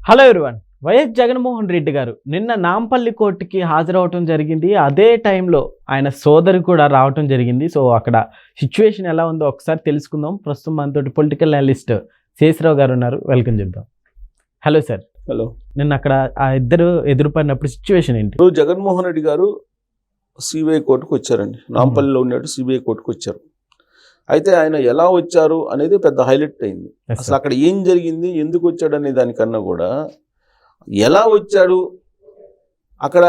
Hello everyone. YS Jaganmohan Reddy గారు నిన్న నాంపల్లి కోర్టుకి హాజరవటం జరిగింది. అదే టైంలో ఆయన సోదరి కూడా రావటం జరిగింది. సో అక్కడ సిచ్యువేషన్ ఎలా ఉందో ఒకసారి తెలుసుకుందాం. ప్రస్తుతం మనతోటి పొలిటికల్ అనలిస్ట్ శేషరావు గారు ఉన్నారు. వెల్కమ్ చెప్దాం. Hello sir. హలో. నిన్న అక్కడ ఆ ఇద్దరు ఎదురుపడినప్పుడు సిచ్యువేషన్ ఏంటి? ఇప్పుడు జగన్మోహన్ రెడ్డి గారు సిబిఐ కోర్టుకు వచ్చారండి. నాంపల్లిలో ఉన్నట్టు సిబిఐ కోర్టుకు వచ్చారు. అయితే ఆయన ఎలా వచ్చారు అనేది పెద్ద హైలైట్ అయింది. అసలు అక్కడ ఏం జరిగింది, ఎందుకు వచ్చాడు అనే దానికన్నా కూడా ఎలా వచ్చాడు, అక్కడ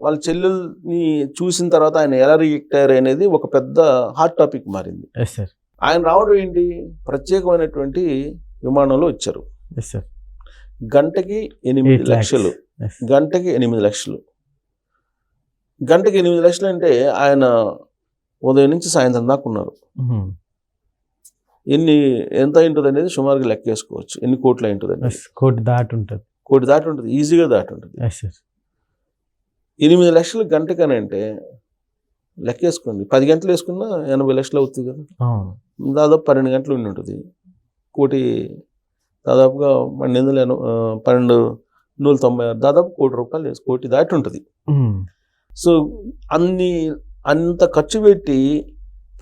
వాళ్ళ చెల్లెల్ని చూసిన తర్వాత ఆయన ఎలా రియాక్ట్ అయ్యారు అనేది ఒక పెద్ద హాట్ టాపిక్ మారింది. ఆయన రావడం ఏంటి, ప్రత్యేకమైనటువంటి విమానంలో వచ్చారు. గంటకి 8 లక్షలు, గంటకి 8 లక్షలు, గంటకి 8 లక్షలు అంటే ఆయన ఉదయం నుంచి సాయంత్రం దాకా ఉన్నారు. ఎంత ఉంటుంది అనేది సుమారుగా లెక్కేసుకోవచ్చు. ఎన్ని కోట్లు ఉంటుంది అనేది. కోటి దాటి ఉంటుంది, ఈజీగా దాటి ఉంటుంది. 8 లక్షలు గంటకని అంటే లెక్కేసుకోండి. 10 గంటలు వేసుకున్నా 80 లక్షలు అవుతుంది కదా. దాదాపు 12 గంటలు ఉండి ఉంటుంది. కోటి దాదాపుగా 1290 దాదాపు ₹1,00,00,000 కోటి దాటి ఉంటుంది. సో అంత ఖర్చు పెట్టి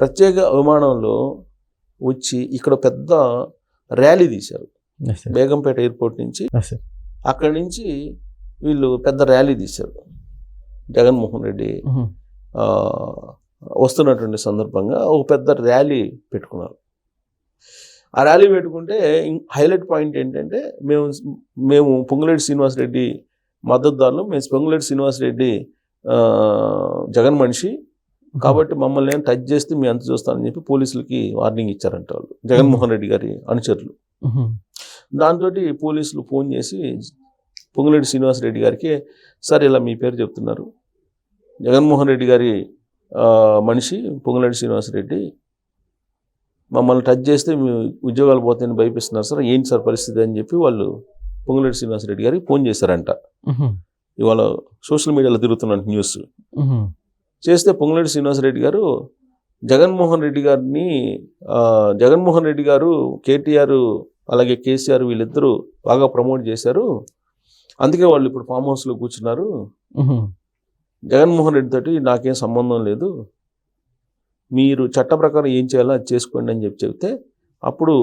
ప్రత్యేక విమానంలో వచ్చి ఇక్కడ పెద్ద ర్యాలీ తీశారు. బేగంపేట ఎయిర్పోర్ట్ నుంచి, అక్కడి నుంచి వీళ్ళు పెద్ద ర్యాలీ తీశారు. జగన్మోహన్ రెడ్డి వస్తున్నటువంటి సందర్భంగా ఒక పెద్ద ర్యాలీ పెట్టుకున్నారు. ఆ ర్యాలీ పెట్టుకుంటే హైలైట్ పాయింట్ ఏంటంటే, మేము పొంగులేటి శ్రీనివాసరెడ్డి మద్దతుదారులు, మేము పొంగులేటి శ్రీనివాసరెడ్డి జగన్ మనిషి కాబట్టి మమ్మల్ని టచ్ చేస్తే మీ అంత చూస్తానని చెప్పి పోలీసులకి వార్నింగ్ ఇచ్చారంట వాళ్ళు, జగన్మోహన్ రెడ్డి గారి అనుచరులు. దాంతో పోలీసులు ఫోన్ చేసి పొంగులేటి శ్రీనివాసరెడ్డి గారికి, సార్ ఇలా మీ పేరు చెప్తున్నారు, జగన్మోహన్ రెడ్డి గారి మనిషి పొంగులేటి శ్రీనివాసరెడ్డి మమ్మల్ని టచ్ చేస్తే మీ ఉద్యోగాలు పోతాయని భయపిస్తున్నారు సార్, ఏంటి సార్ పరిస్థితి అని చెప్పి వాళ్ళు పొంగులేటి శ్రీనివాసరెడ్డి గారికి ఫోన్ చేశారంట. ఇవాళ సోషల్ మీడియాలో తిరుగుతున్న న్యూస్ చేస్తే పొంగులేటి శ్రీనివాసరెడ్డి గారు జగన్మోహన్ రెడ్డి గారు కేటీఆర్ అలాగే కేసీఆర్ వీళ్ళిద్దరూ బాగా ప్రమోట్ చేశారు, అందుకే వాళ్ళు ఇప్పుడు ఫామ్ హౌస్లో కూర్చున్నారు, జగన్మోహన్ రెడ్డి తోటి నాకేం సంబంధం లేదు, మీరు చట్ట ప్రకారం ఏం చేయాలో అది చేసుకోండి అని చెప్తే అప్పుడు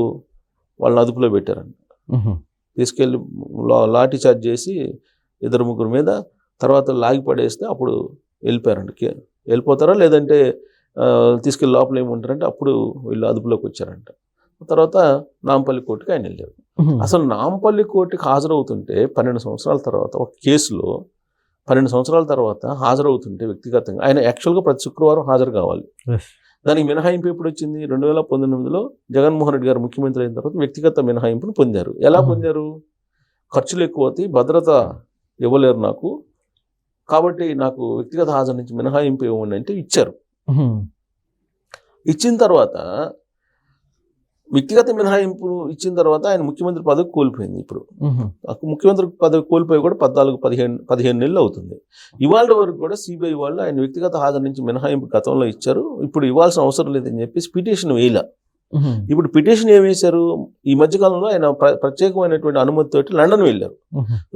వాళ్ళని అదుపులో పెట్టారంట. తీసుకెళ్ళి లాఠీ చార్జ్ చేసి 2-3 మీద తర్వాత లాగి పడేస్తే అప్పుడు వెళ్ళిపోయారంట. వెళ్ళిపోతారా లేదంటే తీసుకెళ్ళి లోపల ఏముంటారంటే అప్పుడు వీళ్ళు అదుపులోకి వచ్చారంట. తర్వాత నాంపల్లి కోర్టుకి ఆయన వెళ్ళారు. అసలు నాంపల్లి కోర్టుకి హాజరవుతుంటే 12 సంవత్సరాల తర్వాత, ఒక కేసులో 12 సంవత్సరాల తర్వాత హాజరవుతుంటే వ్యక్తిగతంగా ఆయన యాక్చువల్గా ప్రతి శుక్రవారం హాజరు కావాలి. దానికి మినహాయింపు ఎప్పుడు వచ్చింది? 2019లో జగన్మోహన్ రెడ్డి గారు ముఖ్యమంత్రి అయిన తర్వాత వ్యక్తిగత మినహాయింపును పొందారు. ఎలా పొందారు? ఖర్చులు ఎక్కువ అవుతాయి, భద్రత ఇవ్వలేరు నాకు, కాబట్టి నాకు వ్యక్తిగత హాజరు నుంచి మినహాయింపు ఇవ్వండి అంటే ఇచ్చారు. ఇచ్చిన తర్వాత వ్యక్తిగత మినహాయింపు ఇచ్చిన తర్వాత ఆయన ముఖ్యమంత్రి పదవి కోల్పోయింది. ఇప్పుడు ముఖ్యమంత్రి పదవి కోల్పోయి కూడా 14-15 నెలలు అవుతుంది. ఇవాళ వరకు కూడా సిబిఐ వాళ్ళు ఆయన వ్యక్తిగత హాజరు నుంచి మినహాయింపు గతంలో ఇచ్చారు, ఇప్పుడు ఇవ్వాల్సిన అవసరం లేదని చెప్పేసి పిటిషన్ వేయలే. ఇప్పుడు పిటిషన్ ఏం వేశారు? ఈ మధ్యకాలంలో ఆయన ప్రత్యేకమైనటువంటి అనుమతితోటి లండన్ వెళ్ళారు.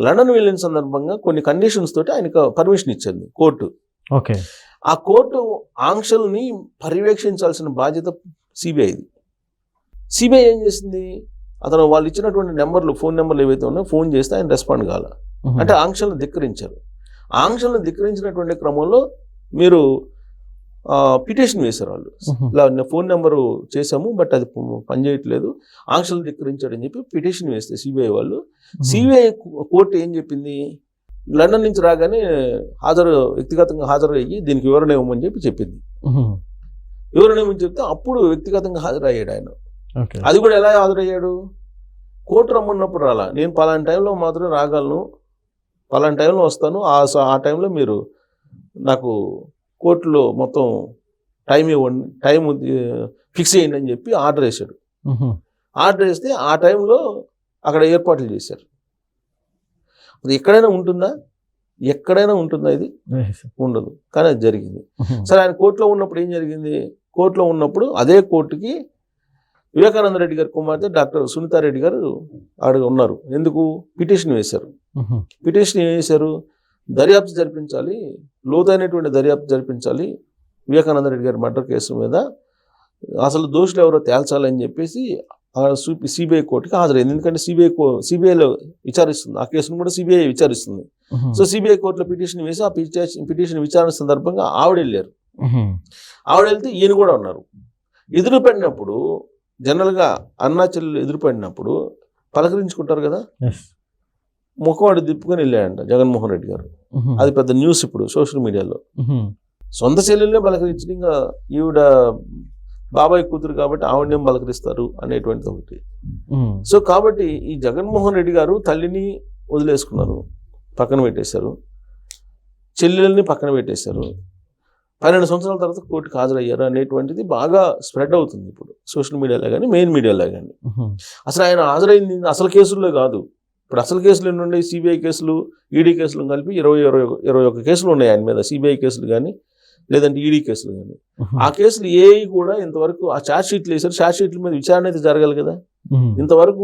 లండన్ వెళ్ళిన సందర్భంగా కొన్ని కండిషన్స్ తోటి ఆయనకు పర్మిషన్ ఇచ్చింది కోర్టు. ఆ కోర్టు ఆంక్షల్ని పర్యవేక్షించాల్సిన బాధ్యత సిబిఐది. సిబిఐ ఏం చేసింది? అతను వాళ్ళు ఇచ్చినటువంటి ఫోన్ నెంబర్లు ఏవైతే ఉన్నాయో ఫోన్ చేస్తే ఆయన రెస్పాండ్ కాల, అంటే ఆంక్షలను ధిక్కరించారు. ఆంక్షలను ధిక్కరించినటువంటి క్రమంలో మీరు పిటిషన్ వేశారు వాళ్ళు, ఇలా ఫోన్ నెంబరు చేసాము బట్ అది పనిచేయట్లేదు, ఆంక్షలు ధిక్కరించాడని చెప్పి పిటిషన్ వేస్తే సిబిఐ వాళ్ళు, సిబిఐ కోర్టు ఏం చెప్పింది? లండన్ నుంచి రాగానే వ్యక్తిగతంగా హాజరు అయ్యి దీనికి వివరణ ఇవ్వమని చెప్పింది. వివరణ ఇవ్వమని చెప్తే అప్పుడు వ్యక్తిగతంగా హాజరయ్యాడు ఆయన. అది కూడా ఎలా హాజరయ్యాడు? కోర్టు రమ్మన్నప్పుడు రాలా, నేను పలానా టైంలో మాత్రం రాగలను, పలానా టైంలో వస్తాను, ఆ టైంలో మీరు నాకు కోర్టులో మొత్తం టైం ఇవ్వండి, టైం ఫిక్స్ చేయండి అని చెప్పి ఆర్డర్ వేశాడు. ఆర్డర్ వేస్తే ఆ టైంలో అక్కడ ఏర్పాట్లు చేశారు. అది ఎక్కడైనా ఉంటుందా? ఇది ఉండదు, కానీ అది జరిగింది. సరే, ఆయన కోర్టులో ఉన్నప్పుడు ఏం జరిగింది? కోర్టులో ఉన్నప్పుడు అదే కోర్టుకి వివేకానంద రెడ్డి గారి కుమార్తె డాక్టర్ సునీతారెడ్డి గారు ఆడ ఉన్నారు. ఎందుకు? పిటిషన్ వేశారు. పిటిషన్ ఏం వేశారు? దర్యాప్తు జరిపించాలి, లోతైనటువంటి దర్యాప్తు జరిపించాలి, వివేకానంద రెడ్డి గారి మర్డర్ కేసు మీద అసలు దోషులు ఎవరో తేల్చాలని చెప్పేసి సిబిఐ కోర్టుకి హాజరైంది. ఎందుకంటే సిబిఐలో విచారిస్తుంది, ఆ కేసును కూడా సిబిఐ విచారిస్తుంది. సో సిబిఐ కోర్టులో పిటిషన్ వేసి ఆ పిటిషన్ విచారణ సందర్భంగా ఆవిడ వెళ్ళారు. ఆవిడ వెళ్తే ఈయన కూడా ఉన్నారు. ఎదురుపడినప్పుడు జనరల్గా అన్నా చెల్లెలు ఎదురుపడినప్పుడు పలకరించుకుంటారు కదా, ముఖవాడు దిప్పుకొని వెళ్ళాడంట జగన్మోహన్ రెడ్డి గారు. అది పెద్ద న్యూస్ ఇప్పుడు సోషల్ మీడియాలో. సొంత చెల్లెల్నే పలకరించడం, ఇంకా ఈవిడ బాబాయ్ కూతురు కాబట్టి ఆవిడనేం పలకరిస్తారు అనేటువంటిది ఒకటి. సో కాబట్టి ఈ జగన్మోహన్ రెడ్డి గారు తల్లిని వదిలేసుకున్నారు, పక్కన పెట్టేశారు, చెల్లెల్ని పక్కన పెట్టేశారు. 12 సంవత్సరాల తర్వాత కోర్టుకు హాజరయ్యారు అనేటువంటిది బాగా స్ప్రెడ్ అవుతుంది ఇప్పుడు సోషల్ మీడియాలో కానీ మెయిన్ మీడియాలో కానీ. అసలు ఆయన హాజరైంది అసలు కేసుల్లో కాదు. ఇప్పుడు అసలు కేసులు ఎన్ని ఉన్నాయి? సిబిఐ కేసులు, ఈడీ కేసులు కలిపి 21 కేసులు ఉన్నాయి ఆయన మీద. సిబిఐ కేసులు కానీ లేదంటే ఈడీ కేసులు కానీ. ఆ కేసులు ఏవి కూడా ఇంతవరకు ఆ ఛార్జ్ షీట్లు వేశారు. ఛార్జ్ షీట్ల మీద విచారణ అయితే జరగాలి కదా, ఇంతవరకు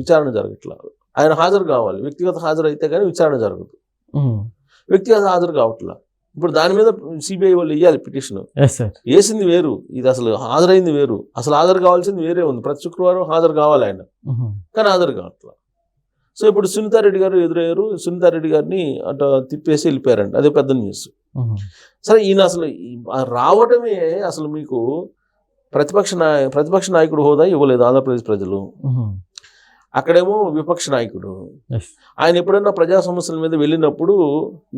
విచారణ జరగట్లా. ఆయన హాజరు కావాలి, వ్యక్తిగత హాజరు అయితే కానీ విచారణ జరగదు. వ్యక్తిగత హాజరు కావట్లా. ఇప్పుడు దాని మీద సిబిఐ వాళ్ళు వేయాలి పిటిషన్. వేసింది వేరు, ఇది అసలు హాజరైంది వేరు. అసలు హాజరు కావాల్సింది వేరే ఉంది. ప్రతి శుక్రవారం హాజరు కావాలి ఆయన, కానీ హాజరు కావట్లా. సో ఇప్పుడు సునీతారెడ్డి గారు ఎదురయ్యారు. సునీతారెడ్డి గారిని అట్లా తిప్పేసి వెళ్ళిపోయారంట. అదే పెద్ద న్యూస్. సరే, ఈయన అసలు రావటమే అసలు మీకు ప్రతిపక్ష నాయకుడు హోదా ఇవ్వలేదు ఆంధ్రప్రదేశ్ ప్రజలు. అక్కడేమో విపక్ష నాయకుడు. ఆయన ఎప్పుడైనా ప్రజా సమస్యల మీద వెళ్ళినప్పుడు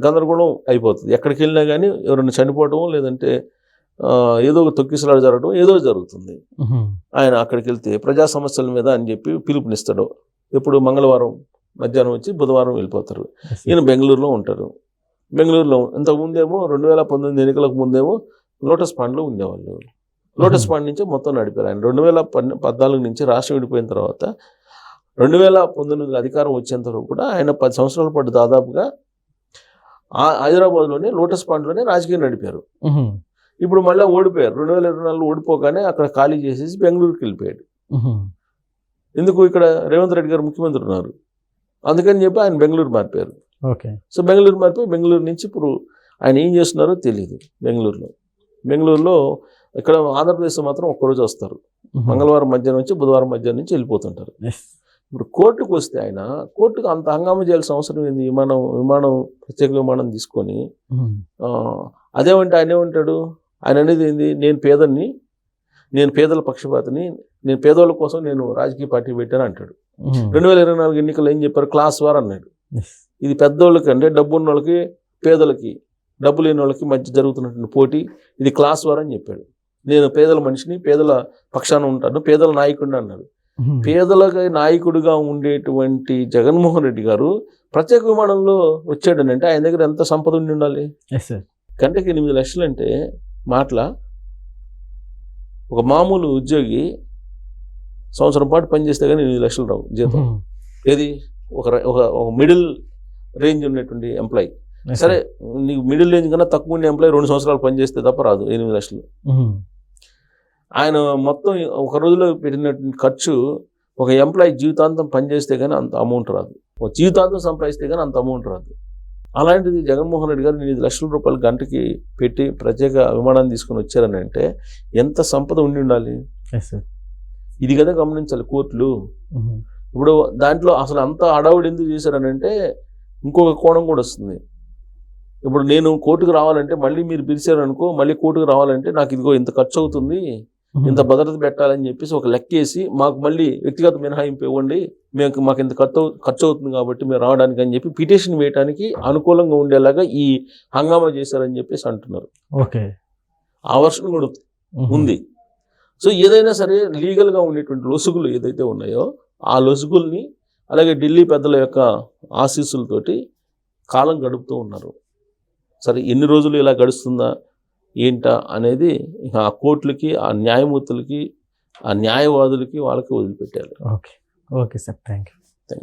గందరగోళం అయిపోతుంది. ఎక్కడికి వెళ్ళినా కానీ ఎవరైనా చనిపోవటం లేదంటే ఏదో ఒక తొక్కిసలాడు జరగడం ఏదో జరుగుతుంది. ఆయన అక్కడికి వెళ్తే ప్రజా సమస్యల మీద అని చెప్పి పిలుపునిస్తాడు. ఎప్పుడు మంగళవారం మధ్యాహ్నం వచ్చి బుధవారం వెళ్ళిపోతారు. ఈయన బెంగళూరులో ఉంటారు. బెంగళూరులో ఇంతకుముందేమో 2019 ఎన్నికలకు ముందేమో లోటస్ పాండ్లో ఉండేవాళ్ళు. లోటస్ పాండ్ నుంచి మొత్తం నడిపారు ఆయన. 2014 నుంచి రాష్ట్రం విడిపోయిన తర్వాత 2019 అధికారం వచ్చేంత వరకు కూడా ఆయన 10 సంవత్సరాల పాటు దాదాపుగా హైదరాబాద్లోనే లోటస్ పాండ్లోనే రాజకీయం నడిపారు. ఇప్పుడు మళ్ళీ ఓడిపోయారు. 2024 ఓడిపోగానే అక్కడ ఖాళీ చేసేసి బెంగళూరుకి వెళ్ళిపోయాడు. ఎందుకు? ఇక్కడ రేవంత్ రెడ్డి గారు ముఖ్యమంత్రి ఉన్నారు, అందుకని చెప్పి ఆయన బెంగళూరు మారిపోయారు. సో బెంగళూరు మారిపోయి బెంగళూరు నుంచి ఇప్పుడు ఆయన ఏం చేస్తున్నారో తెలియదు. బెంగళూరులో ఇక్కడ ఆంధ్రప్రదేశ్లో మాత్రం ఒక్కరోజు వస్తారు. మంగళవారం మధ్యాహ్నం నుంచి బుధవారం మధ్యాహ్నం నుంచి వెళ్ళిపోతుంటారు. ఇప్పుడు కోర్టుకు వస్తే ఆయన కోర్టుకు అంత హంగామా చేయాల్సిన అవసరం ఏంది? విమానం ప్రత్యేక విమానం తీసుకొని అదేమంటే ఆయన ఏమంటాడు? ఆయన అనేది ఏంది? నేను పేదల పక్షపాతిని, నేను పేదోళ్ళ కోసం నేను రాజకీయ పార్టీ పెట్టాను అంటాడు. 2024 ఎన్నికలు ఏం చెప్పారు? క్లాస్ వార్ అన్నాడు. ఇది పెద్దోళ్ళకి అంటే డబ్బు ఉన్న వాళ్ళకి పేదలకి, డబ్బు లేని వాళ్ళకి మధ్య జరుగుతున్నటువంటి పోటీ, ఇది క్లాస్ వార్ అని చెప్పాడు. నేను పేదల మనిషిని, పేదల పక్షాన ఉంటాను, పేదల నాయకుడిని అన్నాడు. పేదల నాయకుడిగా ఉండేటువంటి జగన్మోహన్ రెడ్డి గారు ప్రత్యేక విమానంలో వచ్చాడని అంటే ఆయన దగ్గర ఎంత సంపద ఉండి ఉండాలి? గంటకి 8 లక్షలు అంటే మాటల ఒక మామూలు ఉద్యోగి సంవత్సరం పాటు పనిచేస్తే కానీ 8 లక్షలు రావు జీతం. ఏది? ఒక మిడిల్ రేంజ్ ఉన్నటువంటి ఎంప్లాయీ. సరే, నీకు మిడిల్ రేంజ్ కన్నా తక్కువ ఉండే ఎంప్లాయీ 2 సంవత్సరాలు పనిచేస్తే తప్ప రాదు 8 లక్షలు. ఆయన మొత్తం ఒక రోజులో పెట్టినటువంటి ఖర్చు ఒక ఎంప్లాయీ జీవితాంతం పనిచేస్తే కానీ అంత అమౌంట్ రాదు. ఒక జీవితాంతం సంపాదిస్తే కానీ అంత అమౌంట్ రాదు. అలాంటిది జగన్మోహన్ రెడ్డి గారు 8 లక్షల రూపాయలు గంటకి పెట్టి ప్రత్యేక విమానాన్ని తీసుకొని వచ్చారని అంటే ఎంత సంపద ఉండి ఉండాలి? ఇది కదా గమనించాలి కోర్టులు. ఇప్పుడు దాంట్లో అసలు అంత అడవుడు ఎందుకు చేశారని అంటే ఇంకొక కోణం కూడా వస్తుంది. ఇప్పుడు నేను కోర్టుకు రావాలంటే మళ్ళీ మీరు పిలిచారనుకో, మళ్ళీ కోర్టుకు రావాలంటే నాకు ఇదిగో ఇంత ఖర్చు అవుతుంది, ఇంత భద్రత పెట్టాలని చెప్పేసి ఒక లెక్కేసి మాకు మళ్ళీ వ్యక్తిగత మినహాయింపు ఇవ్వండి, మాకు ఇంత ఖర్చు అవుతుంది కాబట్టి మేము రావడానికి అని చెప్పి పిటిషన్ వేయడానికి అనుకూలంగా ఉండేలాగా ఈ హంగామా చేశారని చెప్పేసి అంటున్నారు. ఆ వర్షన్ కూడా ఉంది. సో ఏదైనా సరే లీగల్గా ఉండేటువంటి లొసుగులు ఏదైతే ఉన్నాయో ఆ లొసుగుల్ని అలాగే ఢిల్లీ పెద్దల యొక్క ఆశీస్సులతోటి కాలం గడుపుతూ ఉన్నారు. సరే, ఎన్ని రోజులు ఇలా గడుస్తుందా ఏంటా అనేది ఆ కోర్టులకి, ఆ న్యాయమూర్తులకి, ఆ న్యాయవాదులకి వాళ్ళకి వదిలిపెట్టారు. Okay sir, thank you.